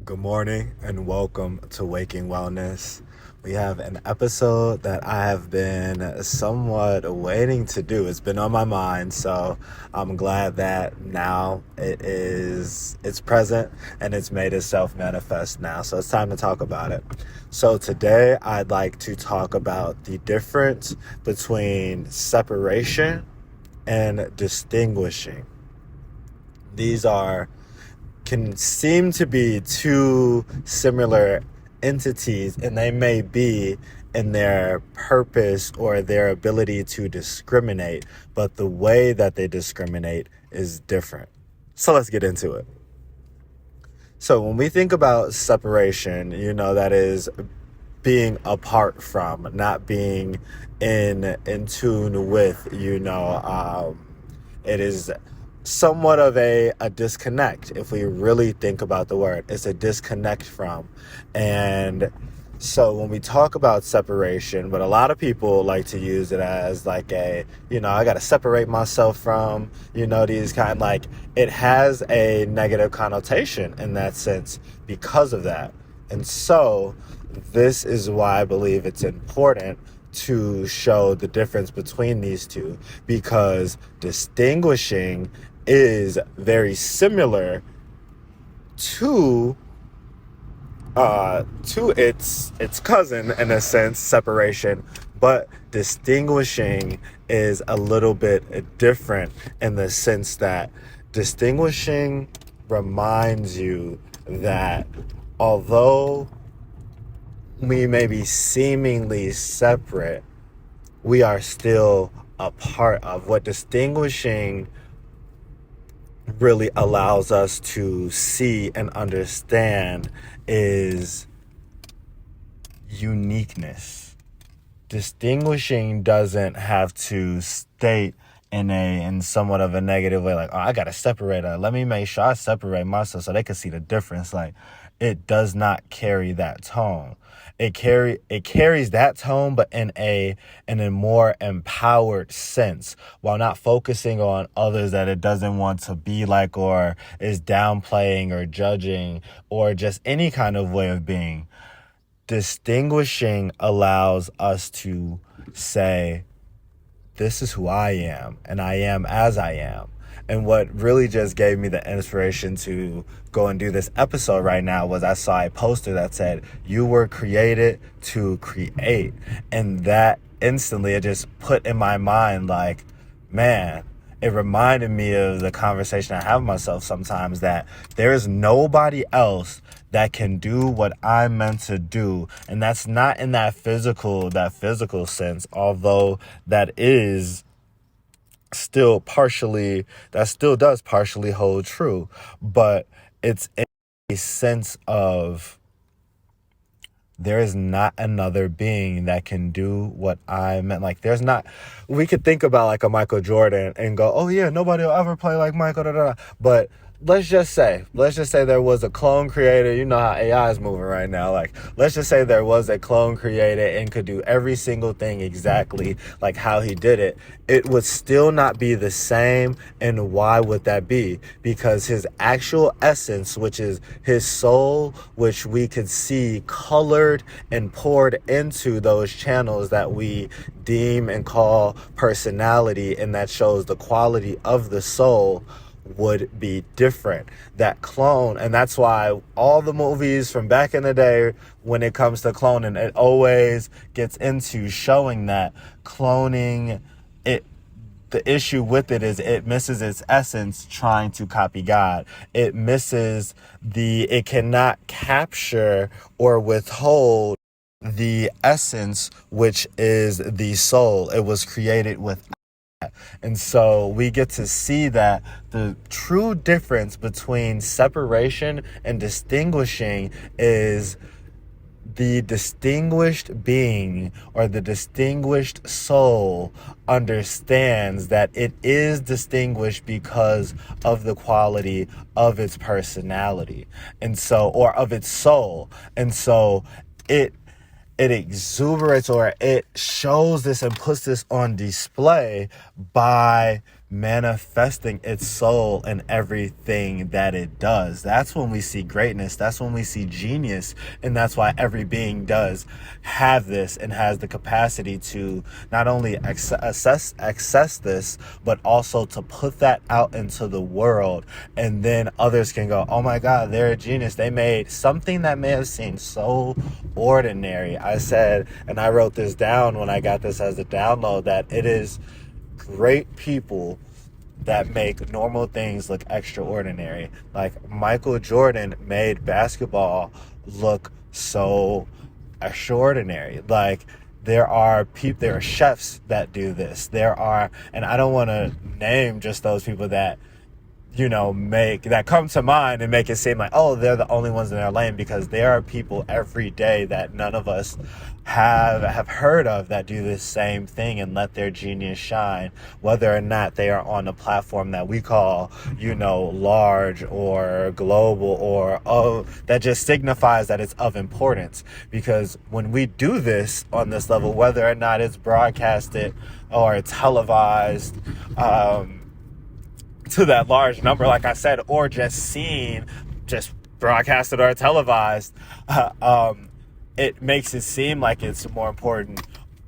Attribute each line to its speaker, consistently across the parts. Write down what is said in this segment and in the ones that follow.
Speaker 1: Good morning and welcome to Waking Wellness. We have an episode that I have been somewhat waiting to do. It's been on my mind, so I'm glad that now it's present and it's made itself manifest now. So it's time to talk about it. So today I'd like to talk about the difference between separation and distinguishing. These can seem to be two similar entities, and they may be in their purpose or their ability to discriminate, but the way that they discriminate is different. So let's get into it. So when we think about separation, that is being apart from, not being in tune with, it is somewhat of a disconnect. If we really think about the word, it's a disconnect from. And so when we talk about separation, but a lot of people like to use it as like I got to separate myself from, these it has a negative connotation in that sense because of that. And so this is why I believe it's important to show the difference between these two, because distinguishing is very similar to its cousin in a sense, separation, but distinguishing is a little bit different in the sense that distinguishing reminds you that although we may be seemingly separate, we are still a part of. What distinguishing really allows us to see and understand is uniqueness. Distinguishing doesn't have to state in somewhat of a negative way, like, oh, I gotta separate her. Let me make sure I separate myself so they can see the difference. Like, it does not carry that tone. It carries that tone, but in a more empowered sense, while not focusing on others that it doesn't want to be like, or is downplaying or judging, or just any kind of way of being. Distinguishing allows us to say, this is who I am, and I am as I am. And what really just gave me the inspiration to go and do this episode right now was I saw a poster that said, you were created to create. And that instantly, it just put in my mind, like, man, it reminded me of the conversation I have with myself sometimes, that there is nobody else that can do what I'm meant to do. And that's not in that physical sense, although that still does partially hold true. But it's in a sense of, there is not another being that can do what I meant. Like, we could think about like a Michael Jordan and go, oh yeah, nobody will ever play like Michael, but let's just say there was a clone creator. You know how AI is moving right now. Like, let's just say there was a clone created and could do every single thing exactly like how he did it. It would still not be the same. And why would that be? Because his actual essence, which is his soul, which we could see colored and poured into those channels that we deem and call personality, and that shows the quality of the soul, would be different. That clone, and that's why all the movies from back in the day, when it comes to cloning, it always gets into showing that cloning, the issue with it is it misses its essence trying to copy God. It cannot capture or withhold the essence, which is the soul. It was created with. And so we get to see that the true difference between separation and distinguishing is the distinguished being, or the distinguished soul, understands that it is distinguished because of the quality of its personality, and so, or of its soul. And so it exuberates, or it shows this and puts this on display by manifesting its soul in everything that it does. That's when we see greatness. That's when we see genius. And that's why every being does have this and has the capacity to not only access this, but also to put that out into the world. And then others can go, oh my God, they're a genius. They made something that may have seemed so ordinary. I said, and I wrote this down when I got this as a download, that it is great people that make normal things look extraordinary. Like Michael Jordan made basketball look so extraordinary. Like there are chefs that do this. And I don't want to name just those people that that come to mind and make it seem like, oh, they're the only ones in their lane, because there are people every day that none of us have heard of that do this same thing and let their genius shine, whether or not they are on a platform that we call, large or global, or that just signifies that it's of importance. Because when we do this on this level, whether or not it's broadcasted or televised, to that large number, like I said, or just broadcasted or televised, it makes it seem like it's more important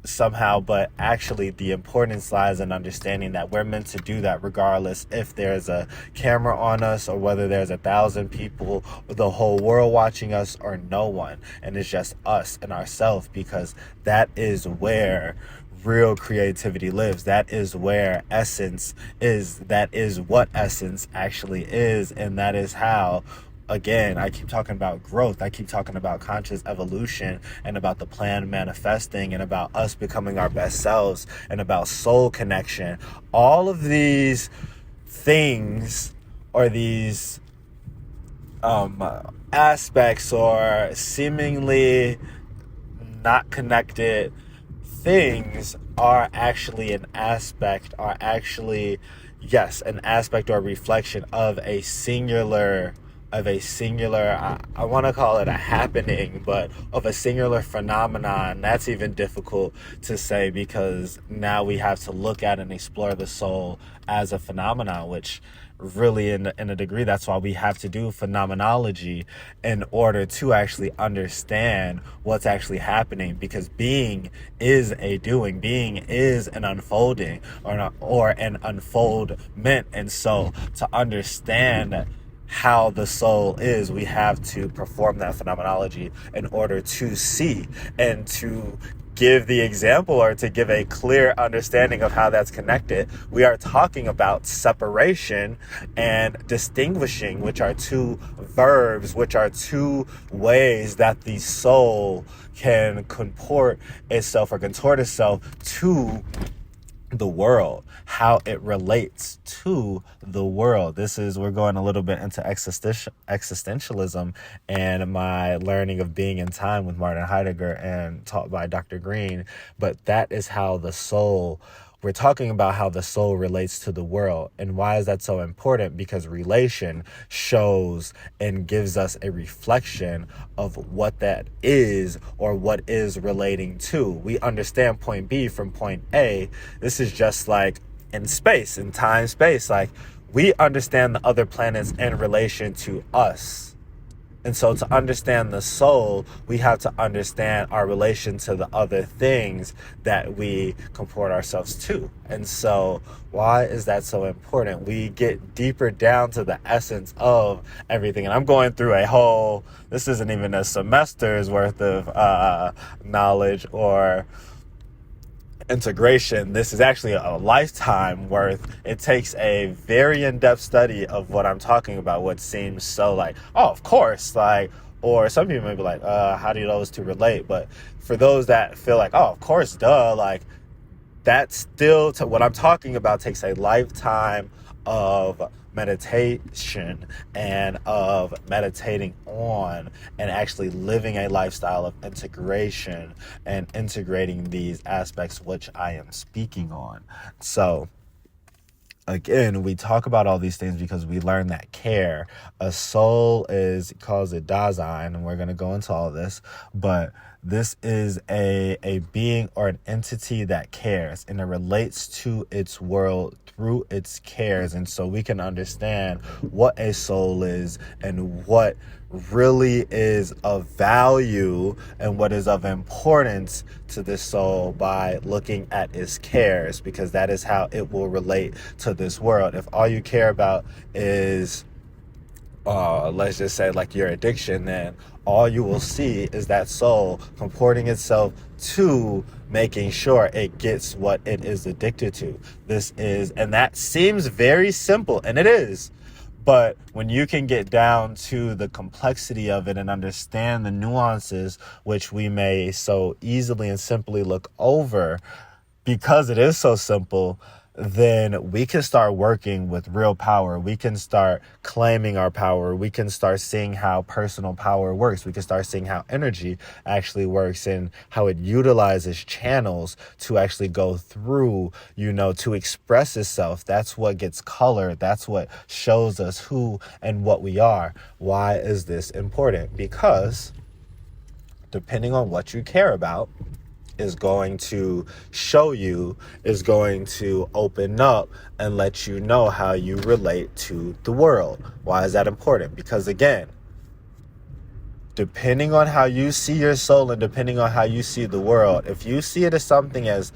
Speaker 1: somehow, but actually the importance lies in understanding that we're meant to do that regardless if there's a camera on us or whether there's 1,000 people, the whole world watching us, or no one, and it's just us and ourselves, because that is where real creativity lives. That is where essence is. That is what essence actually is. And that is how, again, I keep talking about growth. I keep talking about conscious evolution and about the plan manifesting and about us becoming our best selves and about soul connection. All of these things, or these aspects, or seemingly not connected things, are actually an aspect or a reflection of a singular, I want to call it a happening, but of a singular phenomenon. That's even difficult to say, because now we have to look at and explore the soul as a phenomenon, which really in a degree, that's why we have to do phenomenology in order to actually understand what's actually happening, because being is a doing, being is an unfolding or an unfoldment. And so to understand how the soul is, we have to perform that phenomenology in order to see and to give the example, or to give a clear understanding of how that's connected. We are talking about separation and distinguishing, which are two verbs, which are two ways that the soul can contort itself to the world, how it relates to the world. We're going a little bit into existentialism and my learning of being in time with Martin Heidegger and taught by Dr. Green. But that is how we're talking about how the soul relates to the world. And why is that so important? Because relation shows and gives us a reflection of what that is, or what is relating to. We understand point B from point A. This is just like in space, in time, space. Like, we understand the other planets in relation to us. And so to understand the soul, we have to understand our relation to the other things that we comport ourselves to. And so why is that so important? We get deeper down to the essence of everything. And I'm going through this isn't even a semester's worth of knowledge or integration. This is actually a lifetime worth. It takes a very in-depth study of what I'm talking about, what seems so like, oh, of course, like, or some people may be like, how do those two relate? But for those that feel like, oh, of course, duh, like, that still, what I'm talking about takes a lifetime of meditation and of meditating on and actually living a lifestyle of integration and integrating these aspects which I am speaking on. So again, we talk about all these things because we learn that care. A soul is, he calls it Dasein, and we're going to go into all this, but this is a being or an entity that cares, and it relates to its world through its cares. And so we can understand what a soul is and what really is of value and what is of importance to this soul by looking at its cares, because that is how it will relate to this world. If all you care about is let's just say like your addiction, then all you will see is that soul comporting itself to making sure it gets what it is addicted to. And that seems very simple, and it is. But when you can get down to the complexity of it and understand the nuances, which we may so easily and simply look over because it is so simple, then we can start working with real power. We can start claiming our power. We can start seeing how personal power works. We can start seeing how energy actually works and how it utilizes channels to actually go through, to express itself. That's what gets color. That's what shows us who and what we are. Why is this important? Because depending on what you care about, is going to show you, is going to open up and let you know how you relate to the world. Why is that important? Because again, depending on how you see your soul and depending on how you see the world, if you see it as something as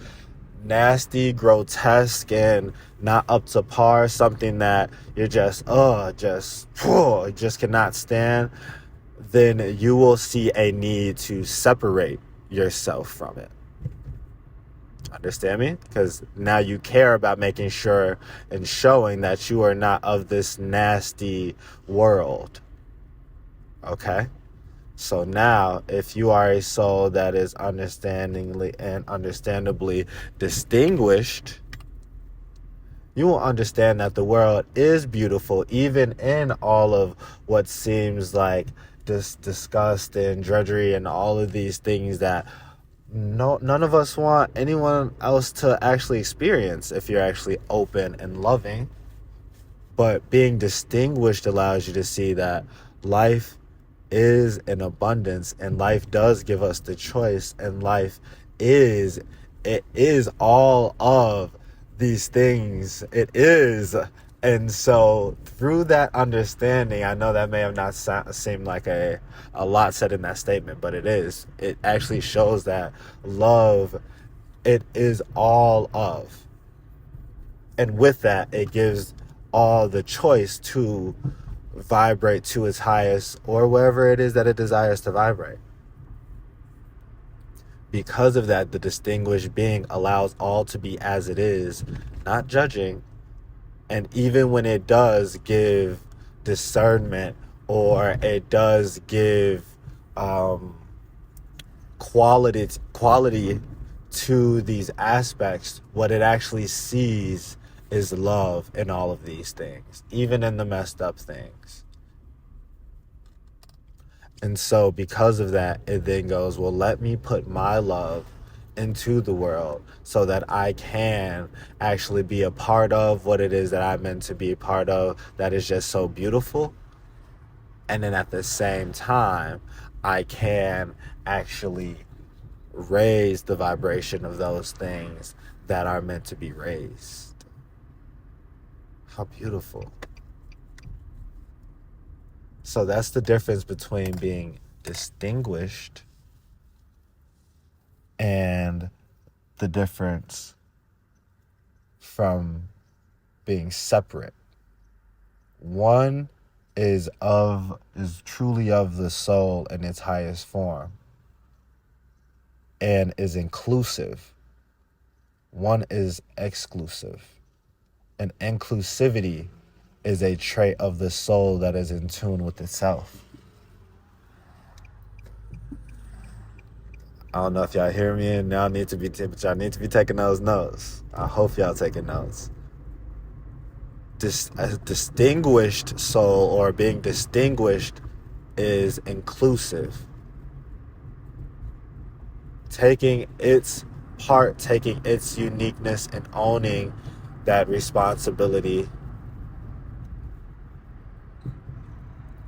Speaker 1: nasty, grotesque, and not up to par, something that you're just cannot stand, then you will see a need to separate yourself from it. Understand me? Because now you care about making sure and showing that you are not of this nasty world. Okay? So now, if you are a soul that is understandably distinguished, you will understand that the world is beautiful, even in all of what seems like this disgust and drudgery and all of these things that none of us want anyone else to actually experience if you're actually open and loving. But being distinguished allows you to see that life is in abundance, and life does give us the choice, and it is all of these things. It is. And so through that understanding, I know that may have not seemed like a lot said in that statement, but it is. It actually shows that love, it is all of. And with that, it gives all the choice to vibrate to its highest or wherever it is that it desires to vibrate. Because of that, the distinguished being allows all to be as it is, not judging. And even when it does give discernment, or it does give quality to these aspects, what it actually sees is love in all of these things, even in the messed up things. And so because of that, it then goes, well, let me put my love into the world so that I can actually be a part of what it is that I'm meant to be a part of, that is just so beautiful. And then at the same time, I can actually raise the vibration of those things that are meant to be raised. How beautiful. So that's the difference between being distinguished and the difference from being separate. One is truly of the soul in its highest form and is inclusive. One is exclusive. And inclusivity is a trait of the soul that is in tune with itself. I don't know if y'all hear me, and y'all need to be taking those notes. I hope y'all taking notes. A distinguished soul, or being distinguished, is inclusive. Taking its part, taking its uniqueness, and owning that responsibility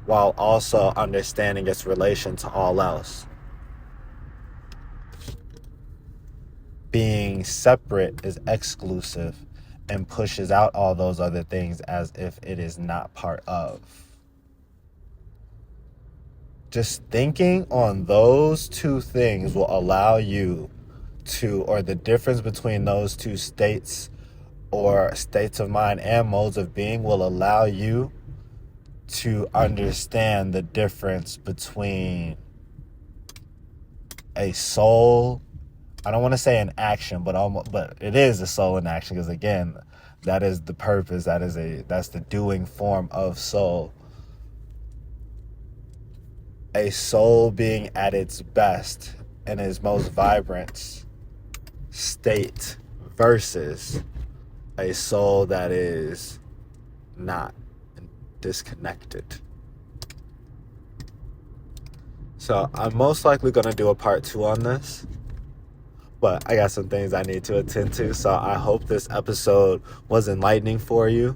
Speaker 1: while also understanding its relation to all else. Being separate is exclusive and pushes out all those other things as if it is not part of. Just thinking on those two things will allow you to, or the difference between those two states or states of mind and modes of being will allow you to understand the difference between a soul. I don't want to say an action, but it is a soul in action, because again, that is the purpose. That's the doing form of soul. A soul being at its best and its most vibrant state versus a soul that is not, disconnected. So I'm most likely going to do a part 2 on this, but I got some things I need to attend to. So I hope this episode was enlightening for you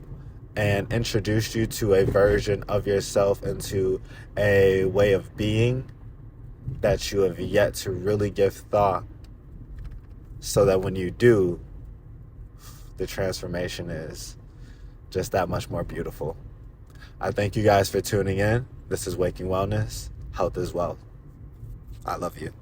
Speaker 1: and introduced you to a version of yourself, into a way of being that you have yet to really give thought, so that when you do, the transformation is just that much more beautiful. I thank you guys for tuning in. This is Waking Wellness. Health is wealth. I love you.